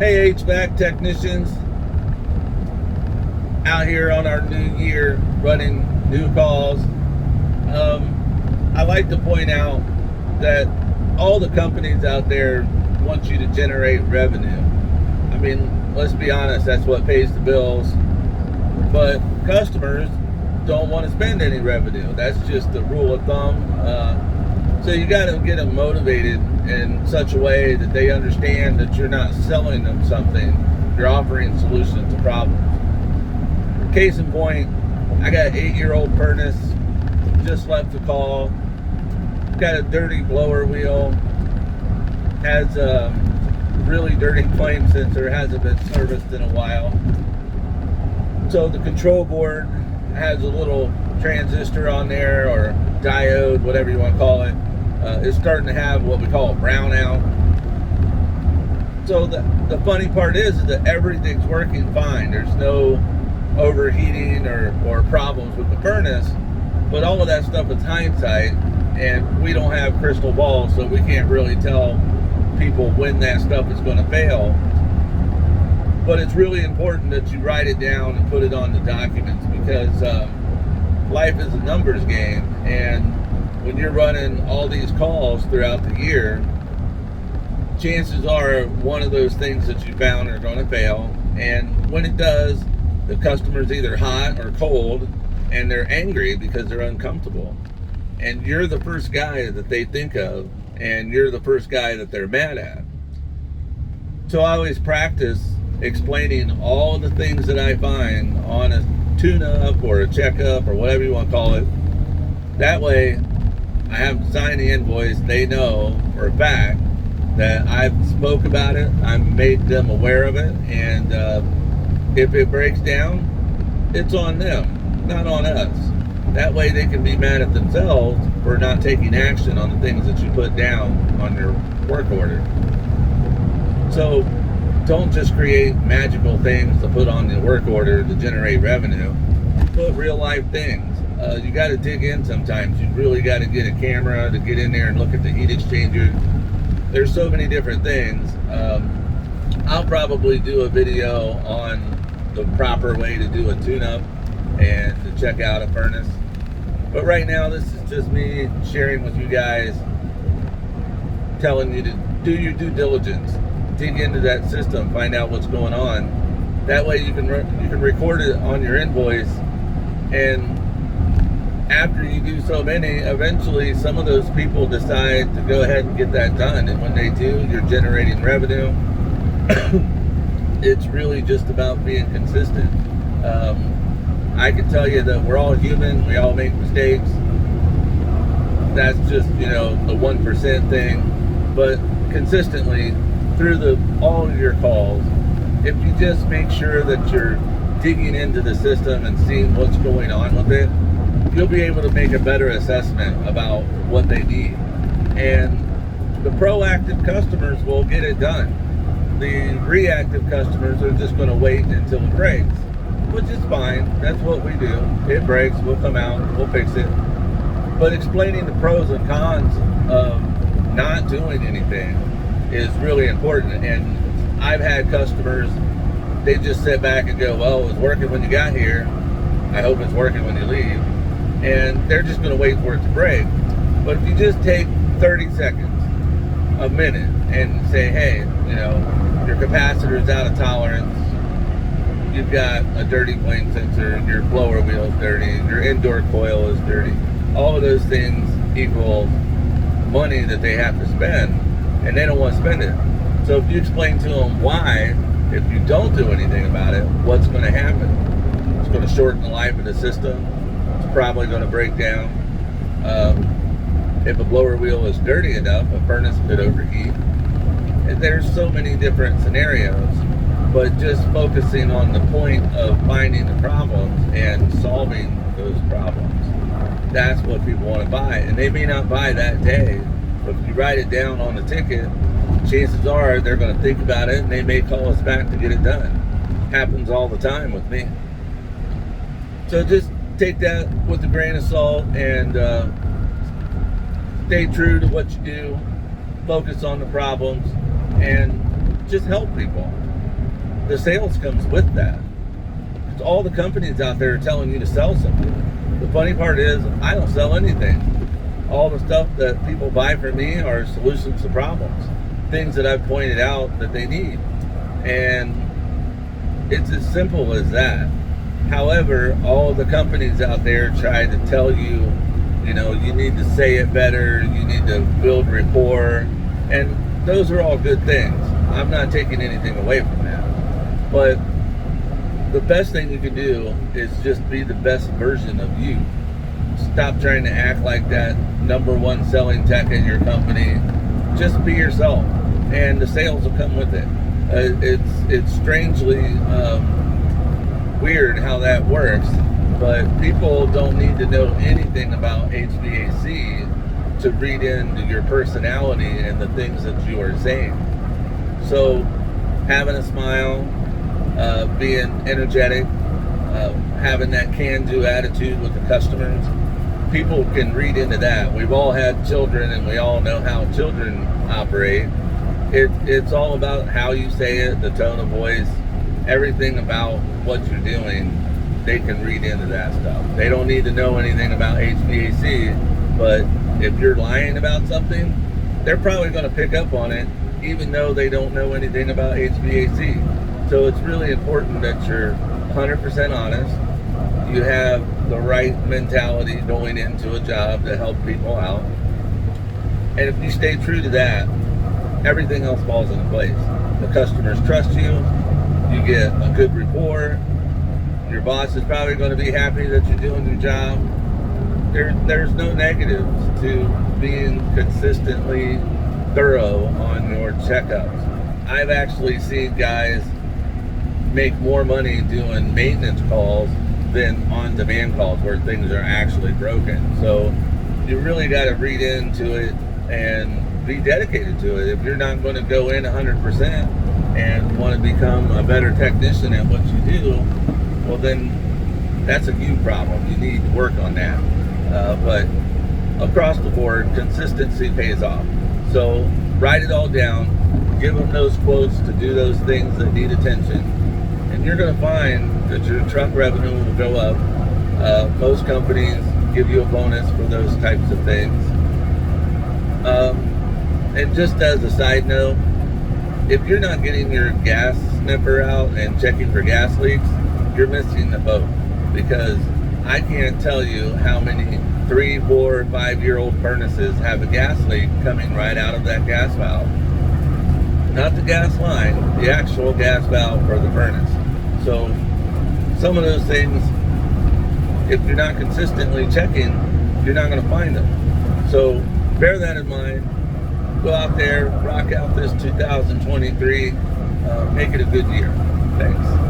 Hey, HVAC technicians, out here on our new year running new calls. I like to point out that all the companies out there want you to generate revenue. I mean, let's be honest, that's what pays the bills. But customers don't want to spend any revenue. That's just the rule of thumb. So you got to get them motivated in such a way that they understand that you're not selling them something, you're offering solutions to problems. Case in point, I got an 8-year-old furnace, just left the call, got a dirty blower wheel, has a really dirty flame sensor, hasn't been serviced in a while. So the control board has a little transistor on there, or diode, whatever you want to call it. It's starting to have what we call a brownout. So the funny part is that everything's working fine. There's no overheating or problems with the furnace, but all of that stuff is hindsight, and we don't have crystal balls, so we can't really tell people when that stuff is going to fail. But it's really important that you write it down and put it on the documents, because life is a numbers game, and when you're running all these calls throughout the year, chances are one of those things that you found are going to fail. And when it does, the customer's either hot or cold, and they're angry because they're uncomfortable. And you're the first guy that they think of, and you're the first guy that they're mad at. So I always practice explaining all the things that I find on a tune-up or a checkup or whatever you want to call it. That way, I have them sign the invoice. They know for a fact that I've spoke about it. I've made them aware of it, and if it breaks down, it's on them, not on us. That way they can be mad at themselves for not taking action on the things that you put down on your work order. So don't just create magical things to put on the work order to generate revenue. Put real life things. You got to dig in sometimes. You really got to get a camera to get in there and look at the heat exchanger. There's so many different things. I'll probably do a video on the proper way to do a tune-up and to check out a furnace. But right now, this is just me sharing with you guys, telling you to do your due diligence. Dig into that system, find out what's going on. That way you can record it on your invoice, and after you do so many, eventually some of those people decide to go ahead and get that done, and when they do, you're generating revenue. It's really just about being consistent. I can tell you that we're all human, we all make mistakes. That's just, the 1% thing. But consistently, through all of your calls, if you just make sure that you're digging into the system and seeing what's going on with it, you'll be able to make a better assessment about what they need. And the proactive customers will get it done. The reactive customers are just going to wait until it breaks, which is fine. That's what we do. It breaks, we'll come out, we'll fix it. But explaining the pros and cons of not doing anything is really important. And I've had customers, they just sit back and go, well, it was working when you got here, I hope it's working when you leave. And they're just going to wait for it to break. But if you just take 30 seconds, a minute, and say, hey, your capacitor's out of tolerance, you've got a dirty flame sensor, your blower wheel is dirty, your indoor coil is dirty, all of those things equal money that they have to spend, and they don't want to spend it. So if you explain to them why, if you don't do anything about it, what's going to happen? It's going to shorten the life of the system. It's probably going to break down. If a blower wheel is dirty enough, a furnace could overheat. And there's so many different scenarios, but just focusing on the point of finding the problems and solving those problems, that's what people want to buy. And they may not buy that day, but if you write it down on the ticket, chances are they're going to think about it, and they may call us back to get it done. Happens all the time with me. So just take that with a grain of salt, and stay true to what you do, focus on the problems, and just help people. the sales comes with that. All the companies out there are telling you to sell something. The funny part is, I don't sell anything. All the stuff that people buy from me are solutions to problems, things that I've pointed out that they need. And it's as simple as that. However, all of the companies out there try to tell you, you know, you need to say it better, you need to build rapport, and those are all good things. I'm not taking anything away from that. But the best thing you can do is just be the best version of you. Stop trying to act like that number one selling tech at your company. Just be yourself, and the sales will come with it. It's strangely weird how that works, but people don't need to know anything about HVAC to read into your personality and the things that you are saying. So having a smile, being energetic, having that can-do attitude with the customers, people can read into that. We've all had children, and we all know how children operate. It's all about how you say it, the tone of voice, everything about what you're doing. They can read into that stuff. They don't need to know anything about HVAC, but if you're lying about something, they're probably going to pick up on it, even though they don't know anything about HVAC. So it's really important that you're 100% honest. You have the right mentality going into a job to help people out. And if you stay true to that, everything else falls into place. The customers trust you. You get a good rapport. Your boss is probably going to be happy that you're doing your job. There's no negatives to being consistently thorough on your checkups. I've actually seen guys make more money doing maintenance calls than on-demand calls where things are actually broken. So you really got to read into it and be dedicated to it. If you're not going to go in 100% and want to become a better technician at what you do, well then that's a you problem. You need to work on that. But across the board, consistency pays off. So write it all down, give them those quotes to do those things that need attention, and you're going to find that your truck revenue will go up. Most companies give you a bonus for those types of things. And just as a side note, if you're not getting your gas sniffer out and checking for gas leaks, you're missing the boat, because I can't tell you how many 3, 4, 5-year-old furnaces have a gas leak coming right out of that gas valve. Not the gas line, the actual gas valve for the furnace. So some of those things, if you're not consistently checking, you're not going to find them. So bear that in mind. Go out there, rock out this 2023, make it a good year. Thanks.